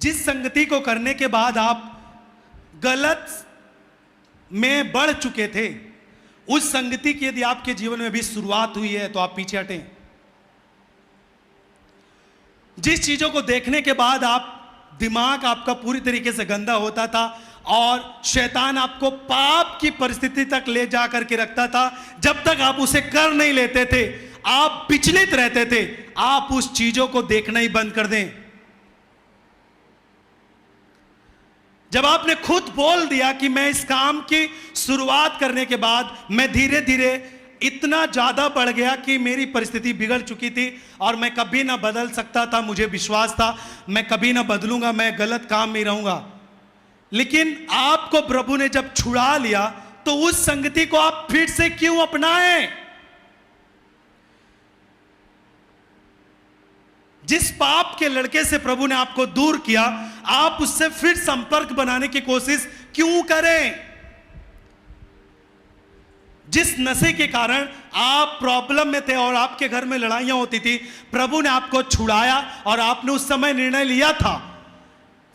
जिस संगति को करने के बाद आप गलत में बढ़ चुके थे, उस संगति की यदि आपके जीवन में भी शुरुआत हुई है तो आप पीछे हटें। जिस चीजों को देखने के बाद आप दिमाग आपका पूरी तरीके से गंदा होता था और शैतान आपको पाप की परिस्थिति तक ले जा करके रखता था, जब तक आप उसे कर नहीं लेते थे आप विचलित रहते थे। आप उस चीजों को देखना ही बंद कर दें। जब आपने खुद बोल दिया कि मैं इस काम की शुरुआत करने के बाद मैं धीरे धीरे इतना ज्यादा बढ़ गया कि मेरी परिस्थिति बिगड़ चुकी थी और मैं कभी ना बदल सकता था, मुझे विश्वास था मैं कभी ना बदलूंगा, मैं गलत काम में रहूंगा। लेकिन आपको प्रभु ने जब छुड़ा लिया तो उस संगति को आप फिर से क्यों अपनाएं? जिस पाप के लड़के से प्रभु ने आपको दूर किया, आप उससे फिर संपर्क बनाने की कोशिश क्यों करें? जिस नशे के कारण आप प्रॉब्लम में थे और आपके घर में लड़ाइयां होती थी, प्रभु ने आपको छुड़ाया और आपने उस समय निर्णय लिया था,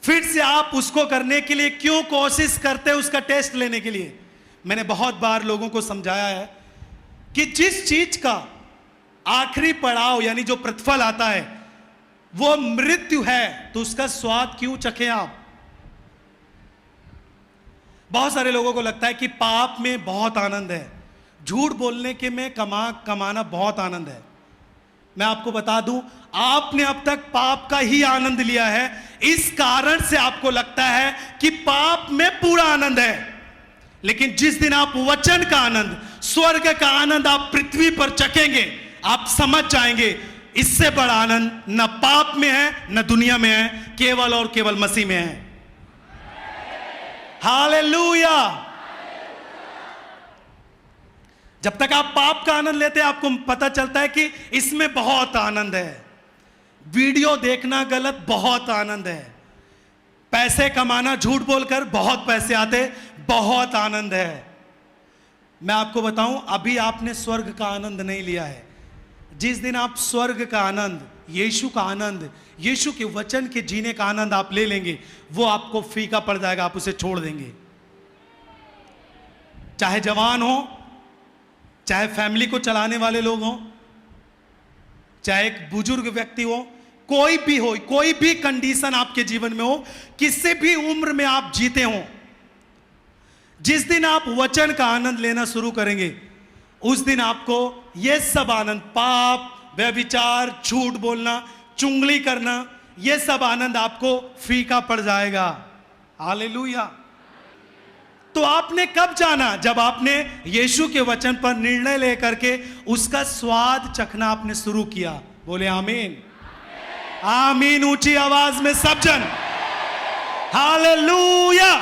फिर से आप उसको करने के लिए क्यों कोशिश करते हैं, उसका टेस्ट लेने के लिए? मैंने बहुत बार लोगों को समझाया है कि जिस चीज का आखिरी पड़ाव यानी जो प्रतिफल आता है वो मृत्यु है, तो उसका स्वाद क्यों चखें आप? बहुत सारे लोगों को लगता है कि पाप में बहुत आनंद है, झूठ बोलने के में कमाना बहुत आनंद है। मैं आपको बता दूं, आपने अब तक पाप का ही आनंद लिया है, इस कारण से आपको लगता है कि पाप में पूरा आनंद है। लेकिन जिस दिन आप वचन का आनंद, स्वर्ग का आनंद आप पृथ्वी पर चखेंगे, आप समझ जाएंगे इससे बड़ा आनंद न पाप में है न दुनिया में है, केवल और केवल मसीह में है। हालेलुया। जब तक आप पाप का आनंद लेते हैं आपको पता चलता है कि इसमें बहुत आनंद है। वीडियो देखना गलत बहुत आनंद है, पैसे कमाना झूठ बोलकर बहुत पैसे आते बहुत आनंद है। मैं आपको बताऊं, अभी आपने स्वर्ग का आनंद नहीं लिया है। जिस दिन आप स्वर्ग का आनंद, यीशु का आनंद, यीशु के वचन के जीने का आनंद आप ले लेंगे, वो आपको फीका पड़ जाएगा, आप उसे छोड़ देंगे। चाहे जवान हो, चाहे फैमिली को चलाने वाले लोग हों, चाहे एक बुजुर्ग व्यक्ति हो, कोई भी हो, कोई भी कंडीशन आपके जीवन में हो, किसी भी उम्र में आप जीते हो, जिस दिन आप वचन का आनंद लेना शुरू करेंगे उस दिन आपको यह सब आनंद, पाप, व्यभिचार, झूठ बोलना, चुगली करना, यह सब आनंद आपको फीका पड़ जाएगा। हालेलुया। तो आपने कब जाना? जब आपने यीशु के वचन पर निर्णय लेकर के उसका स्वाद चखना आपने शुरू किया। बोले आमीन। आमीन ऊंची आवाज में सब जन। हालेलुया।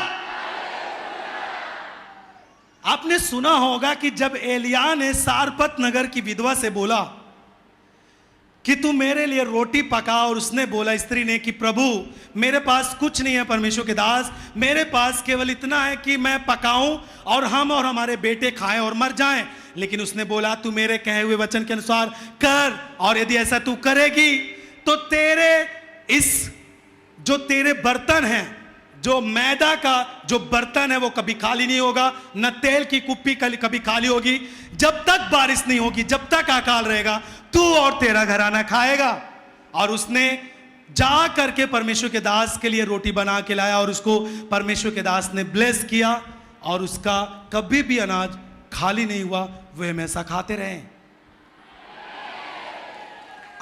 आपने सुना होगा कि जब एलिया ने सारपत नगर की विधवा से बोला कि तू मेरे लिए रोटी पका, और उसने बोला, स्त्री ने, कि प्रभु मेरे पास कुछ नहीं है परमेश्वर के दास, मेरे पास केवल इतना है कि मैं पकाऊं और हम और हमारे बेटे खाएं और मर जाएं। लेकिन उसने बोला तू मेरे कहे हुए वचन के अनुसार कर, और यदि ऐसा तू करेगी तो तेरे इस जो तेरे बर्तन हैं, जो मैदा का जो बर्तन है वो कभी खाली नहीं होगा, न तेल की कुप्पी कभी खाली होगी। जब तक बारिश नहीं होगी, जब तक अकाल रहेगा, तू और तेरा घराना खाएगा। और उसने जा करके परमेश्वर के दास के लिए रोटी बना के लाया और उसको परमेश्वर के दास ने ब्लेस किया और उसका कभी भी अनाज खाली नहीं हुआ, वे हमेशा खाते रहे।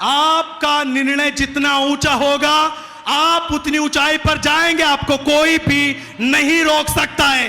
आपका निर्णय जितना ऊंचा होगा आप उतनी ऊंचाई पर जाएंगे, आपको कोई भी नहीं रोक सकता है।